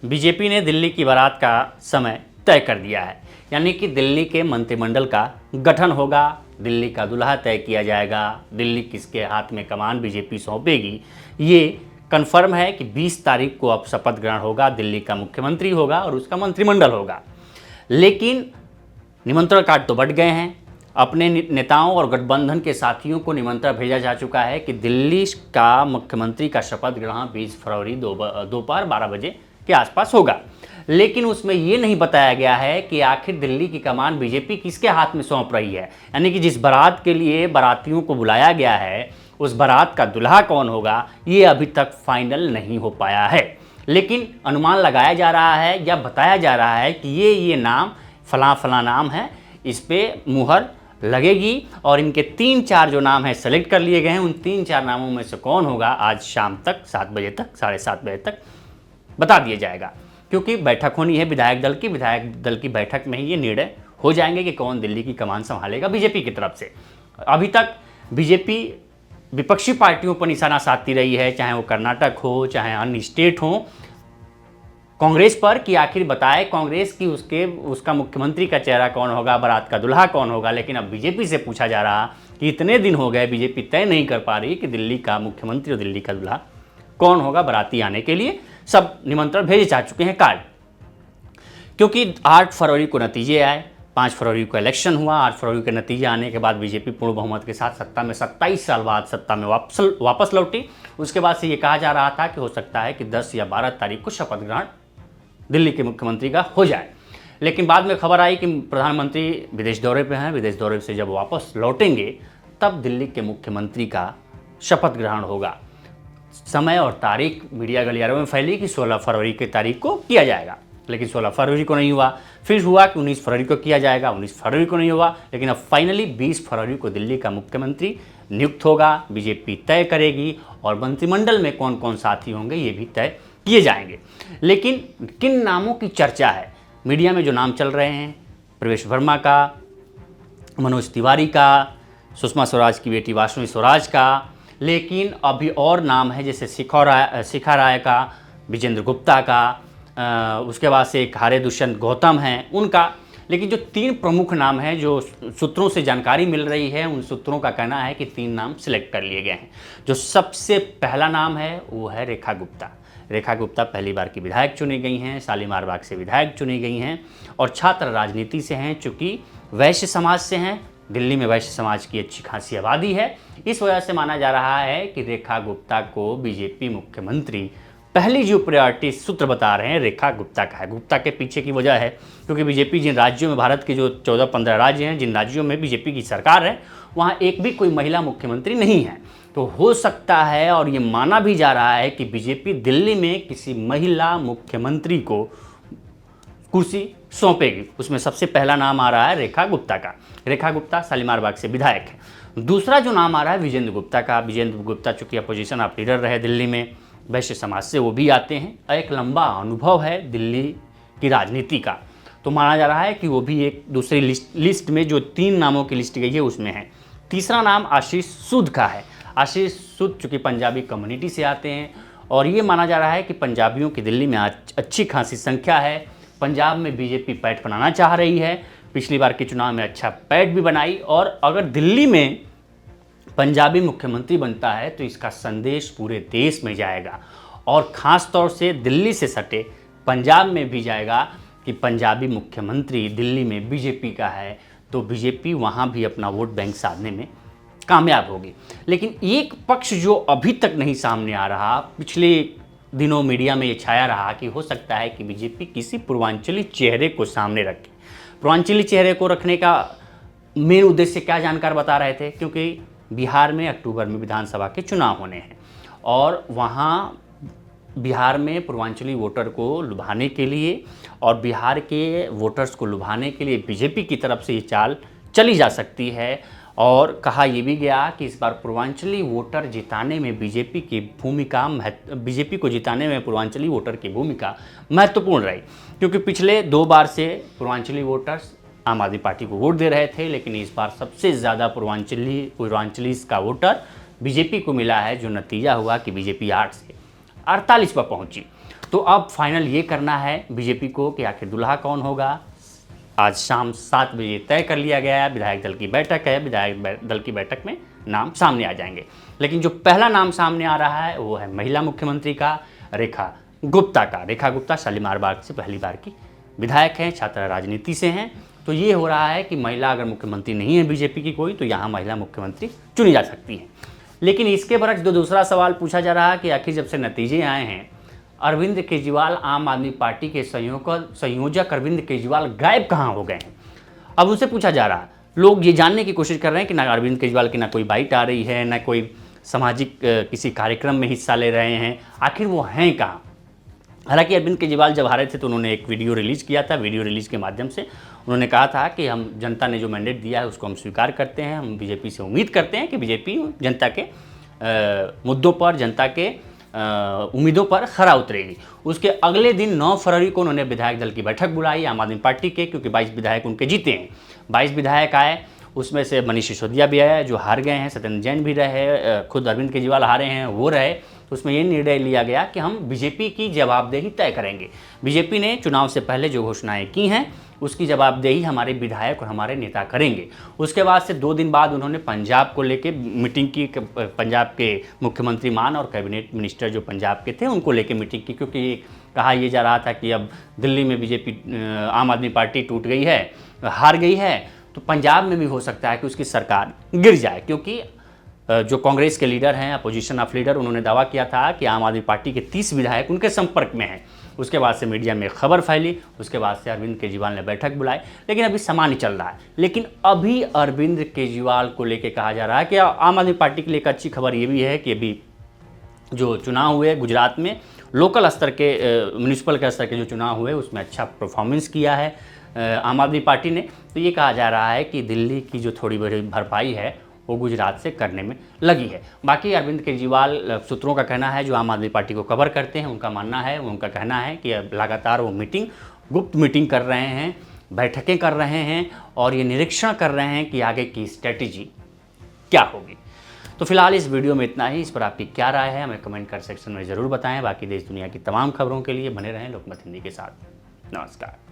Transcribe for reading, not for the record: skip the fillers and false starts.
BJP ने दिल्ली की बारात का समय तय कर दिया है, यानी कि दिल्ली के मंत्रिमंडल का गठन होगा, दिल्ली का दूल्हा तय किया जाएगा, दिल्ली किसके हाथ में कमान बीजेपी सौंपेगी ये कन्फर्म है कि 20 तारीख को अब शपथ ग्रहण होगा, दिल्ली का मुख्यमंत्री होगा और उसका मंत्रिमंडल होगा। लेकिन निमंत्रण कार्ड तो बंट गए हैं, अपने नेताओं और गठबंधन के साथियों को निमंत्रण भेजा जा चुका है कि दिल्ली का मुख्यमंत्री का शपथ ग्रहण 20 फरवरी दोपहर 12 बजे के आसपास होगा। लेकिन उसमें ये नहीं बताया गया है कि आखिर दिल्ली की कमान बीजेपी किसके हाथ में सौंप रही है, यानी कि जिस बारात के लिए बारातियों को बुलाया गया है उस बारात का दूल्हा कौन होगा ये अभी तक फाइनल नहीं हो पाया है। लेकिन अनुमान लगाया जा रहा है या बताया जा रहा है कि ये नाम फलां नाम है, इस पर मुहर लगेगी और इनके 3-4 जो नाम हैं सेलेक्ट कर लिए गए हैं, उन 3-4 नामों में से कौन होगा आज शाम तक 7 बजे तक 7:30 बजे तक बता दिया जाएगा। क्योंकि बैठक होनी है विधायक दल की बैठक में ही ये निर्णय हो जाएंगे कि कौन दिल्ली की कमान संभालेगा बीजेपी की तरफ से। अभी तक बीजेपी विपक्षी पार्टियों पर निशाना साधती रही है, चाहे वो कर्नाटक हो चाहे अन्य स्टेट हो, कांग्रेस पर कि आखिर बताए कांग्रेस की उसका मुख्यमंत्री का चेहरा कौन होगा, बारात का दूल्हा कौन होगा। लेकिन अब बीजेपी से पूछा जा रहा कि इतने दिन हो गए बीजेपी तय नहीं कर पा रही कि दिल्ली का मुख्यमंत्री और दिल्ली का दूल्हा कौन होगा बाराती आने के लिए। सब निमंत्रण भेजे जा चुके हैं कार्ड, क्योंकि 8 फरवरी को नतीजे आए, 5 फरवरी को इलेक्शन हुआ, 8 फरवरी के नतीजे आने के बाद बीजेपी पूर्ण बहुमत के साथ सत्ता में 27 साल बाद सत्ता में वापस लौटी। उसके बाद से ये कहा जा रहा था कि हो सकता है कि 10 या 12 तारीख को शपथ ग्रहण दिल्ली के मुख्यमंत्री का हो जाए। लेकिन बाद में खबर आई कि प्रधानमंत्री विदेश दौरे पे हैं, विदेश दौरे से जब वापस लौटेंगे तब दिल्ली के मुख्यमंत्री का शपथ ग्रहण होगा। समय और तारीख मीडिया गलियारों में फैली कि 16 फरवरी की तारीख को किया जाएगा, लेकिन 16 फरवरी को नहीं हुआ। फिर हुआ कि 19 फरवरी को किया जाएगा, 19 फरवरी को नहीं हुआ। लेकिन अब फाइनली 20 फरवरी को दिल्ली का मुख्यमंत्री नियुक्त होगा, बीजेपी तय करेगी और मंत्रिमंडल में कौन कौन साथी होंगे ये भी तय किए जाएंगे। लेकिन किन नामों की चर्चा है मीडिया में, जो नाम चल रहे हैं प्रवेश वर्मा का, मनोज तिवारी का, सुषमा स्वराज की बेटी वाष्णवी स्वराज का, लेकिन अभी और नाम है जैसे शिखा राय का, विजेंद्र गुप्ता का, उसके बाद से एक हारे दुष्यंत गौतम हैं उनका। लेकिन जो 3 प्रमुख नाम हैं जो सूत्रों से जानकारी मिल रही है, उन सूत्रों का कहना है कि 3 नाम सिलेक्ट कर लिए गए हैं। जो सबसे पहला नाम है वो है रेखा गुप्ता। रेखा गुप्ता पहली बार की विधायक चुनी गई हैं, शालीमार बाग से विधायक चुनी गई हैं और छात्र राजनीति से हैं, चूँकि वैश्य समाज से हैं। दिल्ली में वैश्य समाज की अच्छी खासी आबादी है, इस वजह से माना जा रहा है कि रेखा गुप्ता को बीजेपी मुख्यमंत्री पहली जो प्रायोरिटी सूत्र बता रहे हैं रेखा गुप्ता का है। गुप्ता के पीछे की वजह है क्योंकि बीजेपी जिन राज्यों में, भारत के जो 14-15 राज्य हैं, जिन राज्यों में बीजेपी की सरकार है वहाँ एक भी कोई महिला मुख्यमंत्री नहीं है। तो हो सकता है और ये माना भी जा रहा है कि बीजेपी दिल्ली में किसी महिला मुख्यमंत्री को कुर्सी सौंपेगी। उसमें सबसे पहला नाम आ रहा है रेखा गुप्ता का। रेखा गुप्ता शालीमार बाग से विधायक है। दूसरा जो नाम आ रहा है विजेंद्र गुप्ता का। विजेंद्र गुप्ता चूँकि अपोजिशन ऑफ लीडर रहे दिल्ली में, वैश्य समाज से वो भी आते हैं, एक लंबा अनुभव है दिल्ली की राजनीति का, तो माना जा रहा है कि वो भी एक दूसरी लिस्ट में जो 3 नामों की लिस्ट गई है उसमें है। तीसरा नाम आशीष सूद का है। आशीष सूद चूँकि पंजाबी कम्युनिटी से आते हैं और ये माना जा रहा है कि पंजाबियों की दिल्ली में आज अच्छी खासी संख्या है। पंजाब में बीजेपी पैठ बनाना चाह रही है, पिछली बार के चुनाव में अच्छा पैठ भी बनाई, और अगर दिल्ली में पंजाबी मुख्यमंत्री बनता है तो इसका संदेश पूरे देश में जाएगा और ख़ास तौर से दिल्ली से सटे पंजाब में भी जाएगा कि पंजाबी मुख्यमंत्री दिल्ली में बीजेपी का है, तो बीजेपी वहाँ भी अपना वोट बैंक साधने में कामयाब होगी। लेकिन एक पक्ष जो अभी तक नहीं सामने आ रहा, पिछले दिनों मीडिया में ये छाया रहा कि हो सकता है कि बीजेपी किसी पूर्वांचली चेहरे को सामने रखे। पूर्वांचली चेहरे को रखने का मेन उद्देश्य क्या जानकार बता रहे थे, क्योंकि बिहार में अक्टूबर में विधानसभा के चुनाव होने हैं और वहाँ बिहार में पूर्वांचली वोटर को लुभाने के लिए और बिहार के वोटर्स को लुभाने के लिए बीजेपी की तरफ से ये चाल चली जा सकती है। और कहा यह भी गया कि इस बार पूर्वांचली वोटर जिताने में बीजेपी को जिताने में पूर्वांचली वोटर की भूमिका महत्वपूर्ण रही, क्योंकि पिछले 2 बार से पूर्वांचली वोटर्स आम आदमी पार्टी को वोट दे रहे थे, लेकिन इस बार सबसे ज़्यादा पूर्वांचली का वोटर बीजेपी को मिला है, जो नतीजा हुआ कि बीजेपी 8 से 48 पर पहुंची। तो अब फाइनल ये करना है बीजेपी को कि आखिर दूल्हा कौन होगा। आज शाम 7 बजे तय कर लिया गया है, विधायक दल की बैठक है, विधायक दल की बैठक में नाम सामने आ जाएंगे। लेकिन जो पहला नाम सामने आ रहा है वो है महिला मुख्यमंत्री का, रेखा गुप्ता का। रेखा गुप्ता शालीमार बाग से पहली बार की विधायक हैं, छात्रा राजनीति से हैं। तो ये हो रहा है कि महिला अगर मुख्यमंत्री नहीं है बीजेपी की कोई, तो यहाँ महिला मुख्यमंत्री चुनी जा सकती है। लेकिन इसके बरक्स जो दूसरा सवाल पूछा जा रहा है कि आखिर जब से नतीजे आए हैं, अरविंद केजरीवाल आम आदमी पार्टी के संयोजक अरविंद केजरीवाल गायब कहाँ हो गए हैं। अब उनसे पूछा जा रहा है, लोग ये जानने की कोशिश कर रहे हैं कि ना अरविंद केजरीवाल की ना कोई बाइट आ रही है, ना कोई सामाजिक किसी कार्यक्रम में हिस्सा ले रहे हैं, आखिर वो हैं कहाँ। हालांकि अरविंद केजरीवाल जब हारे थे तो उन्होंने एक वीडियो रिलीज़ किया था। वीडियो रिलीज़ के माध्यम से उन्होंने कहा था कि हम जनता ने जो मैंडेट दिया है उसको हम स्वीकार करते हैं, हम बीजेपी से उम्मीद करते हैं कि बीजेपी जनता के मुद्दों पर, जनता के उम्मीदों पर खरा उतरेगी। उसके अगले दिन 9 फरवरी को उन्होंने विधायक दल की बैठक बुलाई आम आदमी पार्टी के, क्योंकि 22 विधायक उनके जीते हैं। 22 विधायक आए, उसमें से मनीष सिसोदिया भी आया जो हार गए हैं, सत्येंद्र जैन भी रहे, खुद अरविंद केजरीवाल हारे हैं वो रहे। तो उसमें ये निर्णय लिया गया कि हम बीजेपी की जवाबदेही तय करेंगे। बीजेपी ने चुनाव से पहले जो घोषणाएं की हैं उसकी जवाबदेही हमारे विधायक और हमारे नेता करेंगे। उसके बाद से 2 दिन बाद उन्होंने पंजाब को लेके मीटिंग की। पंजाब के मुख्यमंत्री मान और कैबिनेट मिनिस्टर जो पंजाब के थे उनको लेके मीटिंग की, क्योंकि कहा यह जा रहा था कि अब दिल्ली में बीजेपी आम आदमी पार्टी टूट गई है, हार गई है, तो पंजाब में भी हो सकता है कि उसकी सरकार गिर जाए। क्योंकि जो कांग्रेस के लीडर हैं, अपोजिशन ऑफ लीडर, उन्होंने दावा किया था कि आम आदमी पार्टी के 30 विधायक उनके संपर्क में हैं। उसके बाद से मीडिया में खबर फैली, उसके बाद से अरविंद केजरीवाल ने बैठक बुलाई, लेकिन अभी सामान्य चल रहा है। लेकिन अभी अरविंद केजरीवाल को लेकर कहा जा रहा है कि आम आदमी पार्टी के लिए एक अच्छी खबर ये भी है कि अभी जो चुनाव हुए गुजरात में, लोकल स्तर के म्यूनिसिपल के स्तर के जो चुनाव हुए उसमें अच्छा परफॉर्मेंस किया है आम आदमी पार्टी ने। तो ये कहा जा रहा है कि दिल्ली की जो थोड़ी बड़ी भरपाई है वो गुजरात से करने में लगी है। बाकी अरविंद केजरीवाल सूत्रों का कहना है, जो आम आदमी पार्टी को कवर करते हैं, उनका मानना है, उनका कहना है कि अब लगातार वो गुप्त मीटिंग कर रहे हैं, बैठकें कर रहे हैं और ये निरीक्षण कर रहे हैं कि आगे की स्ट्रेटजी क्या होगी। तो फिलहाल इस वीडियो में इतना ही। इस पर आपकी क्या राय है हमें कमेंट कर सेक्शन में ज़रूर बताएं। बाकी देश दुनिया की तमाम खबरों के लिए बने रहें लोकमत हिंदी के साथ। नमस्कार।